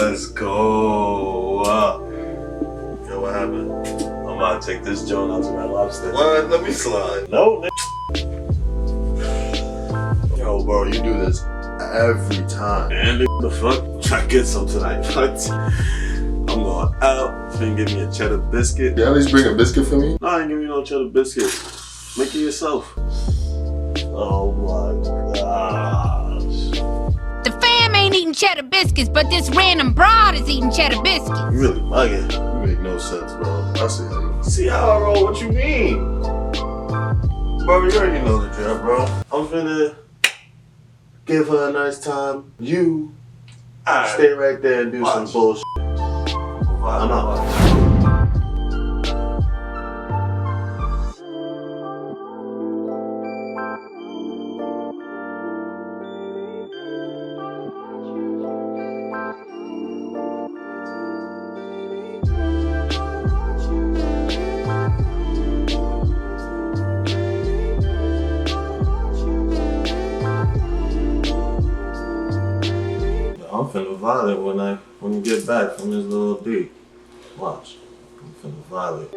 Let's go. Yo, what happened? I'm about to take this joint out to that Lobster. What? Let me slide. No, yo, bro, you do this every time. And the fuck? Try to get some tonight. What? I'm going out. Finna give me a cheddar biscuit. You at least bring a biscuit for me? No, I ain't giving you no cheddar biscuit. Make it yourself. Oh my gosh. The fam ain't eating cheddar biscuits, but this random broad is eating cheddar biscuits. You really bugging. You make no sense, bro. I see how you. See how I roll? What you mean? Bro, you already know the drill, bro. I'm finna give her a nice time. You stay right there and do some bullshit. I'm out. I'm finna violate when you get back from this little D. Watch. I'm finna violate.